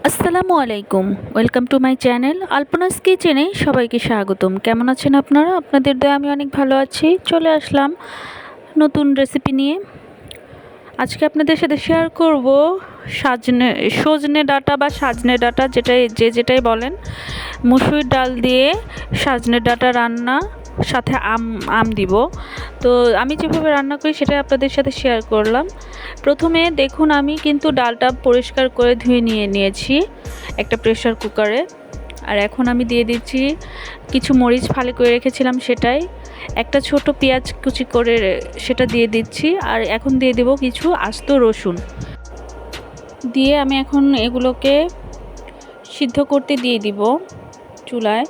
আসসালামু আলাইকুম। Welcome to my channel আলপনাস কিচেনে সবাইকে স্বাগতম। কেমন আছেন আপনারা? আপনাদের দয়ায় আমি অনেক ভালো আছি। চলে আসলাম নতুন রেসিপি নিয়ে। আজকে আপনাদের সাথে শেয়ার করব সজনে ডাঁটা বা সাজনে ডাঁটা, যেটাই বলেন, মসুর ডাল দিয়ে সাজনে ডাঁটা রান্না, সাথে আম দিব। তো আমি যেভাবে রান্না করি সেটাই আপনাদের সাথে শেয়ার করলাম। প্রথমে দেখুন, আমি কিন্তু ডালটা পরিষ্কার করে ধুয়ে নিয়েছি একটা প্রেসার কুকারে। আর এখন আমি দিয়ে দিচ্ছি কিছু মরিচ ফালি করে রেখেছিলাম সেটাই, একটা ছোট পেঁয়াজ কুচি করে সেটা দিয়ে দিচ্ছি। আর এখন দিয়ে দেব কিছু আস্ত রসুন দিয়ে আমি এখন এগুলোকে সিদ্ধ করতে দিয়ে দিব চুলায়।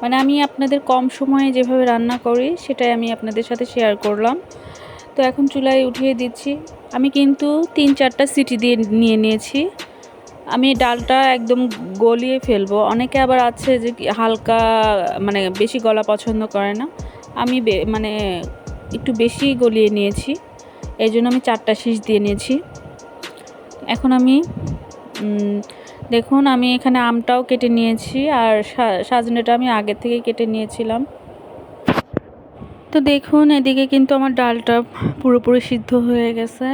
মানে আমি আপনাদের কম সময়ে যেভাবে রান্না করি সেটাই আমি আপনাদের সাথে শেয়ার করলাম। তো এখন চুলায় উঠিয়ে দিচ্ছি। আমি কিন্তু 3-4টা সিটি দিয়ে নিয়েছি। আমি ডালটা একদম গলিয়ে ফেলবো। অনেকে আবার আছে যে হালকা, মানে বেশি গলা পছন্দ করে না। আমি মানে একটু বেশি গলিয়ে নিয়েছি, এই জন্য আমি 4টা শীষ দিয়ে নিয়েছি। এখন আমি দেখুন, আমি এখানে আমটাও কেটে নিয়েছি, আর সাজনেটা আমি আগে থেকে কেটে নিয়েছিলাম। তো দেখুন, এদিকে কিন্তু আমার ডালটা পুরোপুরি সিদ্ধ হয়ে গেছে।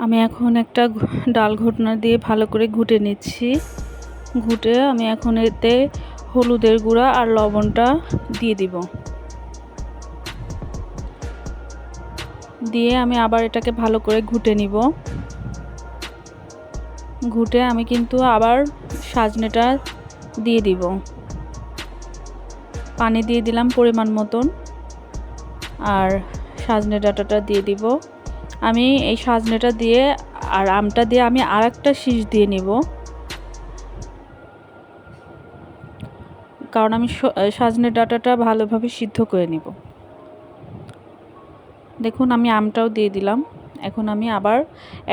আমি এখন একটা ডাল ঘুটনা দিয়ে ভালো করে ঘুটে নিচ্ছি। ঘুটে আমি এখন এতে হলুদের গুঁড়া আর লবণটা দিয়ে দিব। দিয়ে আমি আবার এটাকে ভালো করে ঘুটে নিব। ঘুটে আমি কিন্তু আবার সাজনেটা দিয়ে দিব। পানি দিয়ে দিলাম পরিমাণ মতন, আর সাজনে ডাঁটাটা দিয়ে দিব। আমি এই সাজনেটা দিয়ে আর আমটা দিয়ে আমি আরেকটা শীষ দিয়ে নিব, কারণ আমি সাজনে ডাঁটাটা ভালোভাবে সিদ্ধ করে নিব। দেখুন, আমি আমটাও দিয়ে দিলাম। এখন আমি আবার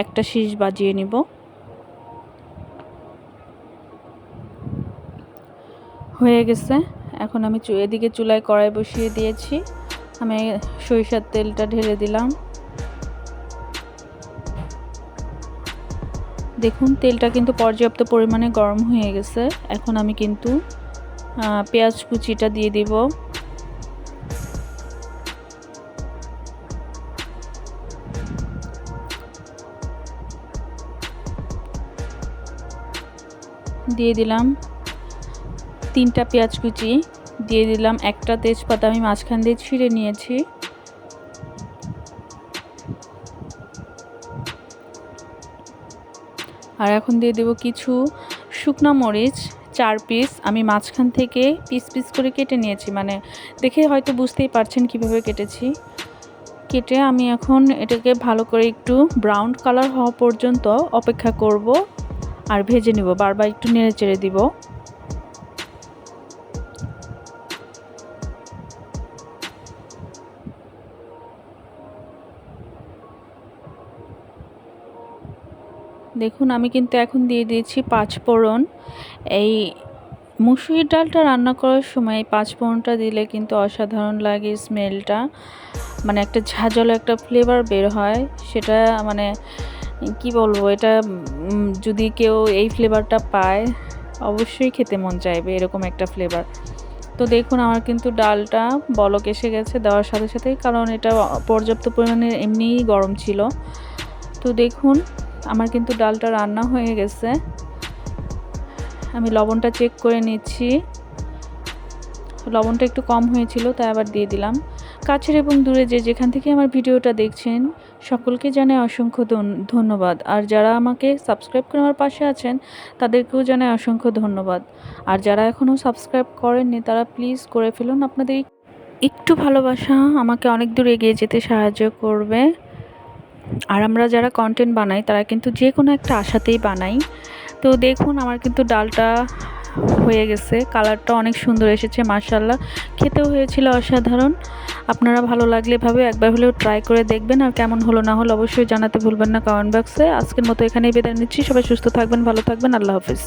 একটা শীষ বাজিয়ে নিব। হয়ে গেছে। এখন আমি এদিকে চুলায় কড়াই বসিয়ে দিয়েছি। আমি সরিষার তেলটা ঢেলে দিলাম। দেখুন, তেলটা কিন্তু পর্যাপ্ত পরিমাণে গরম হয়ে গেছে। এখন আমি কিন্তু পেঁয়াজ কুচিটা দিয়ে দিব। দিয়ে দিলাম 3টা পেঁয়াজ কুচি, দিয়ে দিলাম একটা তেজপাতা আমি মাঝখান দিয়ে ছিঁড়ে নিয়েছি। আর এখন দিয়ে দেব কিছু শুকনা মরিচ, 4 পিস আমি মাঝখান থেকে পিস পিস করে কেটে নিয়েছি। মানে দেখে হয়তো বুঝতেই পারছেন কিভাবে কেটেছি। কেটে আমি এখন এটাকে ভালো করে একটু ব্রাউন কালার হওয়া পর্যন্ত অপেক্ষা করব আর ভেজে নেব। বারবার একটু নেড়ে চেড়ে দিব। দেখুন, আমি কিন্তু এখন দিয়ে দিয়েছি 5 ফোড়ন। এই মুসুরির ডালটা রান্না করার সময় 5 ফোড়নটা দিলে কিন্তু অসাধারণ লাগে স্মেলটা। মানে একটা ঝাঁঝালো একটা ফ্লেভার বের হয়। সেটা মানে কি বলবো, এটা যদি কেউ এই ফ্লেভারটা পায় অবশ্যই খেতে মন চাইবে, এরকম একটা ফ্লেভার। তো দেখুন, আমার কিন্তু ডালটা বলক এসে গেছে দেওয়ার সাথে সাথেই, কারণ এটা পর্যাপ্ত পরিমাণে এমনিই গরম ছিল। তো দেখুন, আমার কিন্তু ডালটা রান্না হয়ে গেছে। আমি লবণটা চেক করে নিচ্ছি। লবণটা একটু কম হয়েছিল, তাই আবার দিয়ে দিলাম। কাছের এবং দূরে যেখান থেকে আমার ভিডিওটা দেখছেন সকলকে জানাই অসংখ্য ধন্যবাদ। আর যারা আমাকে সাবস্ক্রাইব করে আমার পাশে আছেন তাদেরকেও জানাই অসংখ্য ধন্যবাদ। আর যারা এখনও সাবস্ক্রাইব করেননি তারা প্লিজ করে ফেলুন। আপনাদের একটু ভালোবাসা আমাকে অনেক দূর এগিয়ে যেতে সাহায্য করবে। আর আমরা যারা কন্টেন্ট বানাই তারা কিন্তু যে কোনো একটা আশাতেই বানাই। তো দেখুন, আমার কিন্তু ডালটা হয়ে গেছে, কালারটা অনেক সুন্দর এসেছে মাশাআল্লাহ। খেতেও হয়েছিল অসাধারণ। আপনারা ভালো লাগলে এভাবে একবার হলেও ট্রাই করে দেখবেন। আর কেমন হলো না হলো অবশ্যই জানাতে ভুলবেন না কমেন্ট বক্সে। আজকের মতো এখানেই বিদায় নিচ্ছি। সবাই সুস্থ থাকবেন, ভালো থাকবেন। আল্লাহ হাফিজ।